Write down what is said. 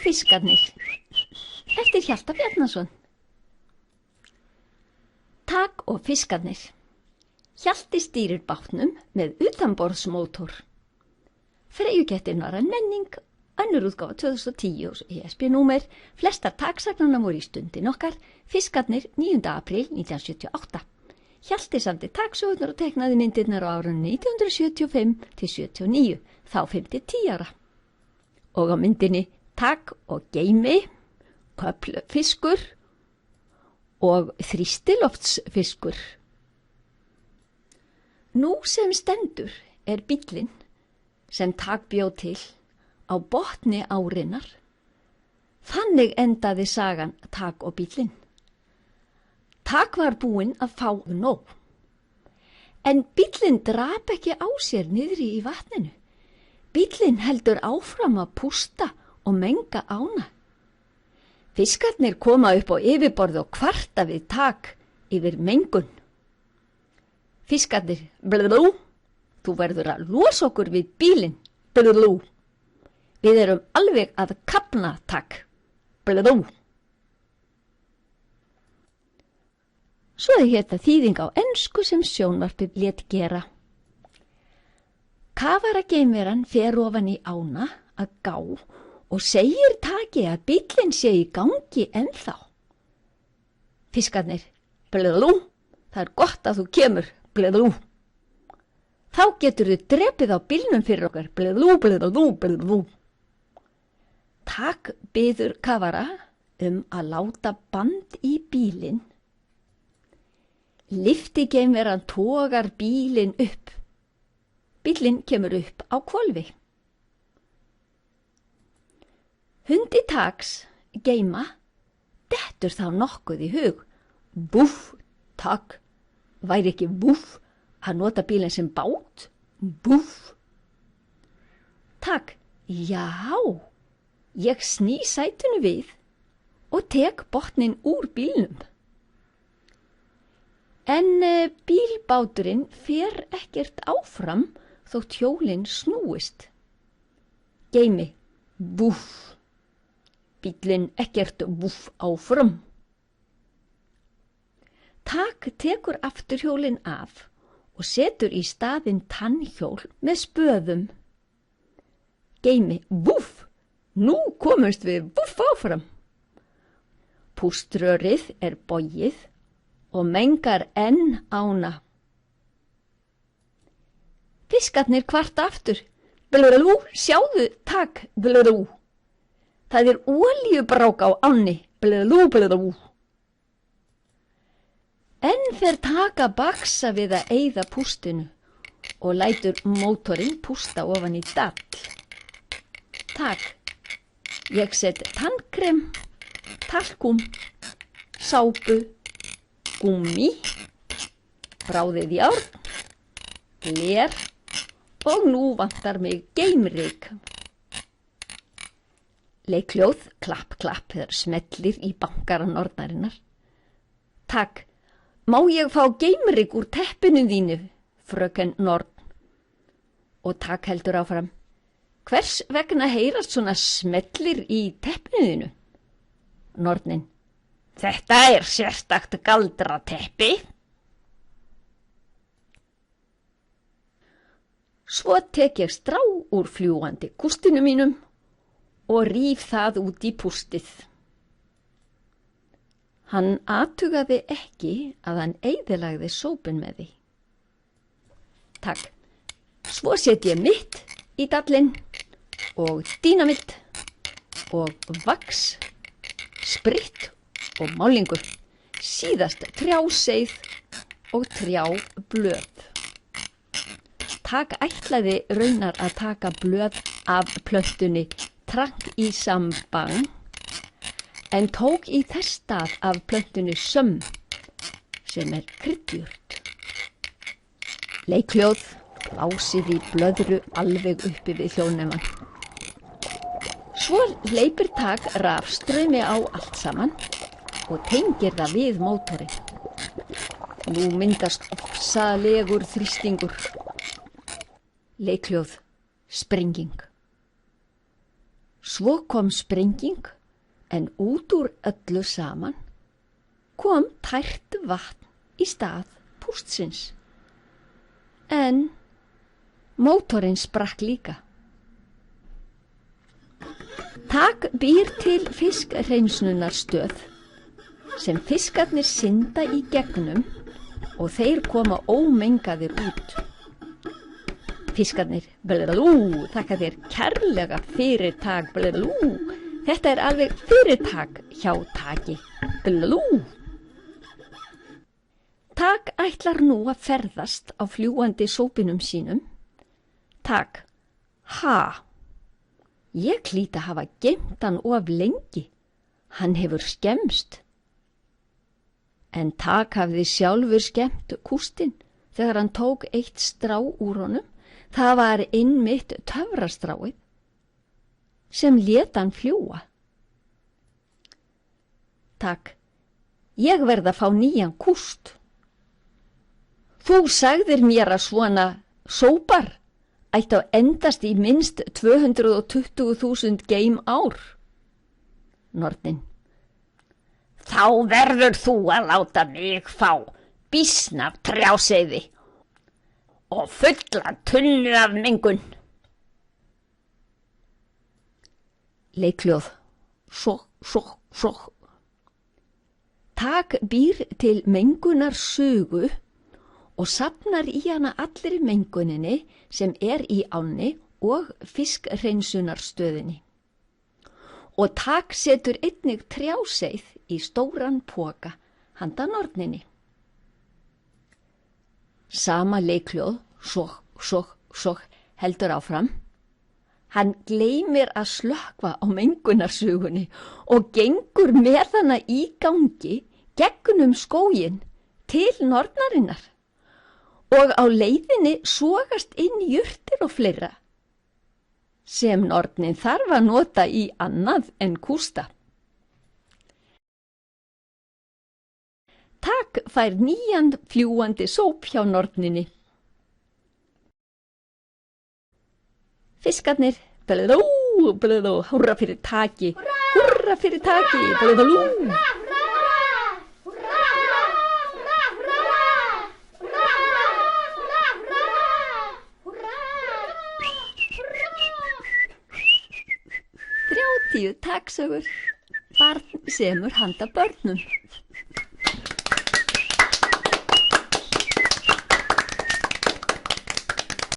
Fiskarnir eftir Hjalta Bjarnason. Tak og fiskarnir. Hjalti stýrir bátnum með utanborðsmótor. Freyjukettir norræn menning, önnur útgáfa 2010 ESB-númer, flestar taksagnanna voru í Stundin okkar, Fiskarnir 9. apríl 1978. Hjalti samdi taksögurnar og teiknaði myndirnar á árunum 1975 til 79, þá 5-10 ára. Og á myndinni Tak og Geimi, köflfiskur og þrýstiloftsfiskur. Nú sem stendur bíllinn sem Tak bjó til á botni árinnar. Þannig endaði sagan Tak og bíllinn. Tak var búinn að fá nóg. En bíllinn drap ekki á sér niðri í vatninu. Bíllinn heldur áfram að pústa og menga ána. Fiskarnir koma upp á yfirborð og kvarta við Tak yfir mengun. Fiskarnir, blöðlú, þú verður að losa okkur við bílinn, blöðlú. Við erum alveg að kafna, Tak, blöðlú. Svo þetta þýðing á ensku sem sjónvarpið lét gera. Kafarageimveran fer ofan í ána að gá og segir Taki að bíllinn sé í gangi ennþá. Fiskarnir, blöðlú, það gott að þú kemur, blöðlú. Þá getur þið drepið á bílnum fyrir okkar, blöðlú, blöðlú, blöðlú. Tak biður kafara að láta band í bílinn. Lyftigeimveran togar bílinn upp. Bílinn kemur upp á hvolfi. Hundi Taks, Geima, dettur þá nokkuð í hug. Búff, Tak, væri ekki búff að nota bílinn sem bát? Búff. Tak, já, ég sný sætunu við og tek botnin úr bílnum. En bílbáturinn fer ekkert áfram þótt hjólinn snúist. Geimi, búff. Bíllinn ekkert búff áfram. Tak tekur afturhjólinn af og setur í staðinn tannhjól með spöðum. Geimi, búff, nú komumst við búff áfram. Púströrið bogið og mengar enn ána. Fiskarnir kvarta aftur. Blöðlú, sjáðu, Tak, blöðlú. Það olíubrák á ánni, blöðlú, blöðlú. En fer Tak að baksa við að eyða pústinu og lætur mótorinn pústa ofan í dall. Tak, ég set tannkrem, talkum, sápu, gúmmi, bráðið járn, gler og nú vantar mig geimryk. Leikhljóð, klapp, klapp, smellir í bankara nornarinnar. Tak, má ég fá geimryk úr teppinu þínu, fröken Norn? Og Tak heldur áfram. Hvers vegna heyrast svona smellir í teppinu þínu? Nornin. Þetta sérstakt galdrateppi. Svo tek ég strá úr fljúgandi kústinu mínum og ríf það út í pústið. Hann athugaði ekki að hann eyðilagði sópinn með því. Tak, svo set ég mitt í dallinn og dínamitt og vax, spritt og málingu, síðast trjáseið og trjáblöð. Tak ætlaði raunar að taka blöð af plöntunni trank í sambang, en tók í þess stað af plöntunni sömm, sem kryddjurt. Leikhljóð, blásið í blöðru alveg uppi við hljóðnemann. Svo hleypir Tak rafstraumi á allt saman og tengir það við mótorinn. Nú myndast ofsalegur þrýstingur. Leikhljóð, sprenging. Svo kom sprenging, en út úr öllu saman kom tært vatn í stað pústsins. En mótorinn sprakk líka. Tak býr til fiskhreinsunarstöð sem fiskarnir synda í gegnum og þeir koma ómengaðir út. Fiskarnir, blablabla, þakka þér kærlega fyrir Tak, blablabla. Þetta er alveg fyrirtak hjá Taki, blablabla. Tak ætlar nú að ferðast á fljúgandi sópinum sínum. Tak, ég hlýt að hafa geymt hann of lengi. Hann hefur skemmst. En Tak hafði sjálfur skemmt kústinn þegar hann tók eitt strá úr honum. Það var einmitt töfrastráið sem lét hann fljúga. Tak, ég verð að fá nýjan kúst. Þú sagðir mér að svona sópar ættu að endast í minnst 220.000 geimár. Nornin. Þá verður þú að láta mig fá býsn af trjáseiði og fulla tunnu af mengun. Leikljóð. Svo. Tak býr til mengunarsugu og safnar í hana allri menguninni sem í ánni og fiskhreinsunarstöðinni. Og Tak setur einnig trjáseið í stóran poka handa Norninni. Sama leikljóð, svo, heldur áfram. Hann gleymir að slökkva á mengunarsugunni og gengur með hana í gangi gegnum skóginn til nornarinnar. Og á leiðinni sogast inn jurtir og fleira, sem nornin þarf að nota í annað en kústa. Tak fær nýjan fljúgandi sóp hjá norninni. Fiskarnir, blablabla, húrra fyrir Taki, blablabla. Taksögur, barn semur handa börnum.